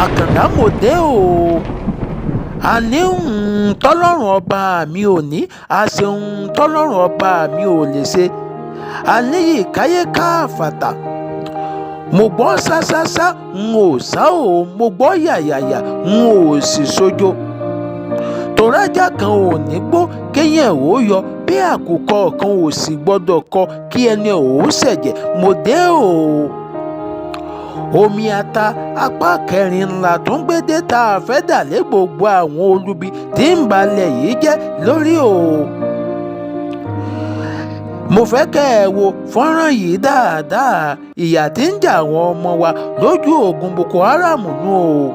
Àkàndá mo dé o. A ní tọ́lọ́run ọba mi ò ní, a ṣe tọ́lọ́run ọba mi ò lè ṣe. A ní ìkáyé káfàtà. Mo gbọ́ sásásá n ò sá o, mo gbọ́ yàyàyà n ò sì sojo. Tòrájà kan ò ní gbó kéyàn ò yọ, bí àkùkọ kan ò sì gbọ́dọ̀ kọ kí ẹni ò ṣẹ̀jẹ̀. Mo dé o. Omi ata apá kẹrin ńlá tó ń gbédè tá a fẹ́ dà lé gbogbo àwọn olubi tí ń balẹ̀ yìí jẹ́ lórí o. Mo fẹ́ kẹ́ ẹ wo fọ́nrán yìí dáadáa, ìyà tí ń jà àwọn ọmọ wa lójú ogun Boko Haram nù o.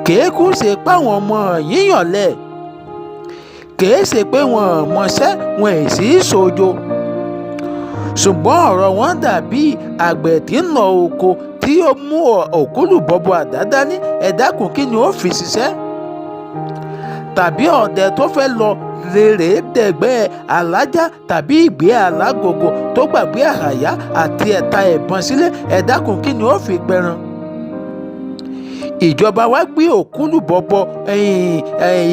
Kèékú ṣe páwọn ọmọ yìí yànlẹ̀, kèé ṣe pé wọn mọṣẹ́ wọn ì sí sojo, ṣùgbọ́n ọ̀rọ̀ wọn dàbí àgbẹ̀ tí ń lọ oko tí ó mú òkúlùbọ́bọ̀ àdá dání. Ẹ dákun kí ni ó fi ṣiṣẹ́? Tàbí ọdẹ tó fẹ́ lọ rèrè dẹ̀gbẹ́ alájá tàbí ìgbé alágogo tó gbàgbé àràyá àti ẹ̀ta ẹ̀bọn sílé. Ẹ dákun kí ni ó fi pẹran? Ìjọba wa gbé òkúlùbọ́bọ̀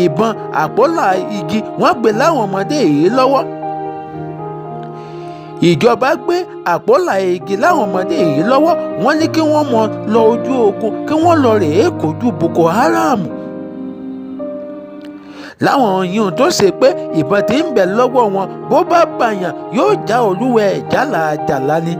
ìbọn àpólà igi wọ́n gbé láwọn ọmọdé yìí lọ́wọ́. Ìjọba gbé àpólà igi láwọn ọmọdé yìí lọ́wọ́, wọ́n ní kí wọ́n mọ lọ ojú ogun, kí wọ́n lọ rèé kojú Boko Haram. Láwọn yìí tó ṣe pé ìbọn tí ń bẹ lọ́wọ́ wọn bó bá bàyàn yóò já olúwẹ̀ jálajàla ni.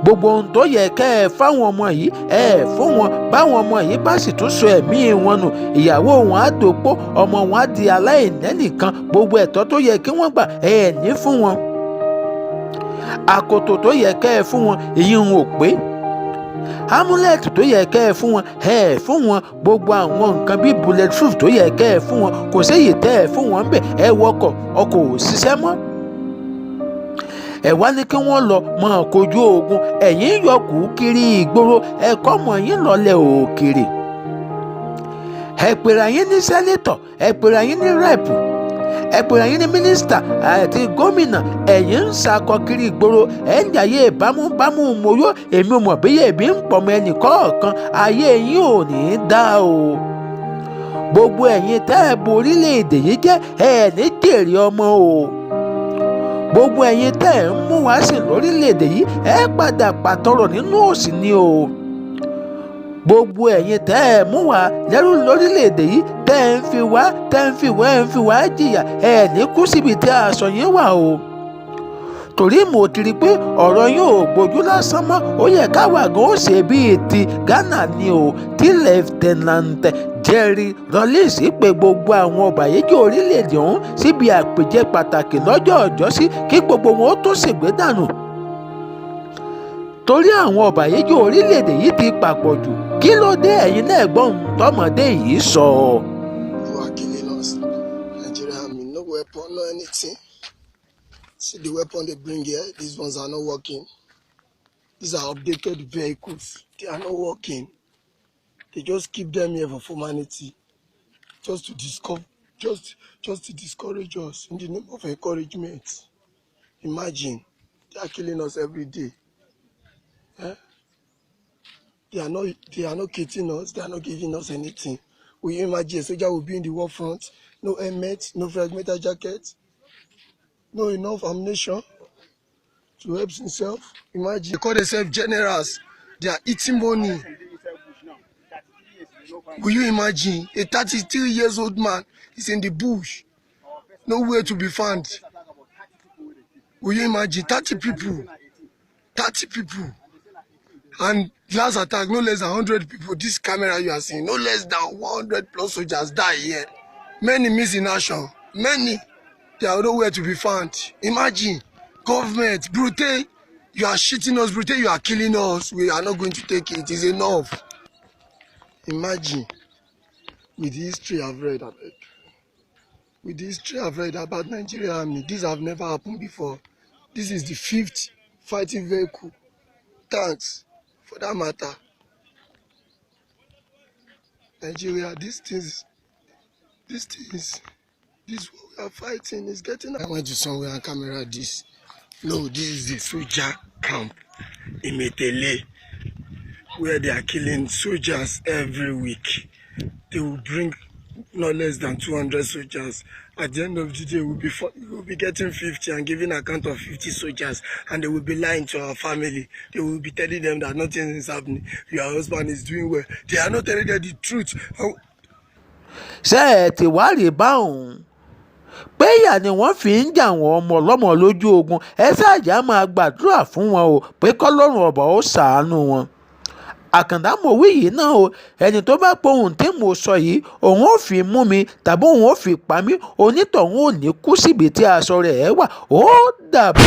Gbogbo ohun tó yẹ kẹ́ ẹ fáwọn ọmọ yìí ẹ fún wọn. Báwọn ọmọ yìí bá sì tún sọ ẹ̀mí wọn nù, ìyàwó wọn á dòpó, ọmọ wọn á di aláìnẹ́nìkan. Gbogbo ẹ̀tọ́ tó yẹ kí wọ́n gbà ẹ ní fún wọn. Àkòtò tó yẹ kẹ́ ẹ fún wọn èyí ń ò pé. Amúlẹ̀tì tó yẹ kẹ́ ẹ fún wọn ẹ fún wọn. Gbogbo àwọn nǹkan bíi bulletproof tó yẹ kẹ́ ẹ fún wọn kò séyìí tẹ́ ẹ fún wọn ń bẹ̀. Ẹ wọkọ̀ ọkọ̀ ò ṣiṣẹ́ mọ́. Ẹ wá ní kí wọ́n lọ máa kojú ogun, ẹ̀yin yọkù kiri ìgboro, ẹ kọ́ mọ̀ yín lọ́lẹ̀ òkèrè. Ẹ pèrè yín ní sẹ́nétọ̀, ẹ pèrè yín ní rẹ́ẹ̀pù, ẹ pèrè yín ní mínísítà àti gómìnà. Ẹ̀yin ń sakọ kiri ìgboro, ẹ̀ ń jàyè bámúbámú mọ́yó. Èmi ò mọ̀ bí èmi ń pọ̀ mọ́ ẹnì kọ̀ọ̀kan. Ayé yín ò ní dá o. Gbogbo ẹ̀yin tẹ́ ẹ bo orílẹ̀-èdè yìí jẹ́ ẹ̀ ní jèrè ọmọ o. Gbogbo ẹ̀yin tẹ́ ẹ̀ ń mú wá sí lórílẹ̀‐èdè yìí ẹ padà pàtọrọ nínú òṣì ni o. Gbogbo ẹ̀yin tẹ́ ẹ̀ mú wá lẹ́rú lórílẹ̀‐èdè yìí tẹ́ ẹ̀ ń fi wá jìyà ẹ ní kú síbi tí aṣọ yín wà o. Torí mo ti rí pé ọ̀rọ̀ yín ò gbójú lásán mọ́. Ó yẹ káwa gan ó ṣe bíi ti Ghana ni o, tí Lẹ́ftẹ̀nàntì Jerry Rawlings pè gbogbo àwọn ọ̀bàyéjẹ́ orílẹ̀-èdè ọ̀hún síbi àpèjẹ pàtàkì lọ́jọ́ ọjọ́sí kí gbogbo wọn ó tó ṣègbè dànù. Torí àwọn ọ̀bàyéjẹ́ orílẹ̀-èdè yìí ti papọ̀ jù. Kí ló dé ẹ̀yin náà gbọ́n tọmọdé yìí sọ? You are killing us. Nigeria army, no weapon, no anything. See the weapon they bring here, these ones are not working. These are updated vehicles. They are not working. They just keep them here for formality, just to discourage us in the name of encouragement. Imagine, they are killing us every day. Eh? They are not kitting us. They are not giving us anything. Will you imagine a soldier will be in the war front, no helmet, no fragmented jacket, no enough ammunition to help himself? Imagine, they call themselves generals. They are eating money. Will you imagine a 33-year-old man is in the bush, nowhere to be found? Will you imagine 30 people, and last attack no less than 100 people. This camera you are seeing, no less than 100 plus soldiers die here. Many miss in action, many they are nowhere to be found. Imagine, government, Brute, you are shitting us, Brute, you are killing us. We are not going to take it. It is enough. Imagine, with the history I've read about Nigeria army, this have never happened before. This is the 5th fighting vehicle, tanks, for that matter. Nigeria, this what we are fighting is getting. I went to somewhere and camera this. No, this is the soldier camp in Metele. where they are killing soldiers every week. They will bring not less than 200 soldiers. At the end of the day, we'll be getting 50 and giving account of 50 soldiers, and they will be lying to our family. They will be telling them that nothing is happening. Your husband is doing well. They are not telling them the truth. ṣé ẹ ti wá rí báwọn pé ìyà ni wọ́n fi ń jà wọ́n ọmọ ọlọ́mọ lójú ogun? ẹ ṣáàjà máa gbàdúrà fún wọn o pé kọ́lọ́run ọba ó ṣàánú wọn. Àkàndá mo wí yìí náà o, ẹni tó bá pé ohun tí mo sọ yìí òun ò fi mú mi tàbí òun ò fi pa mí, onítọ̀hún ò ní kú síbi tí aṣọ rẹ̀ wà. Ó dàbọ̀.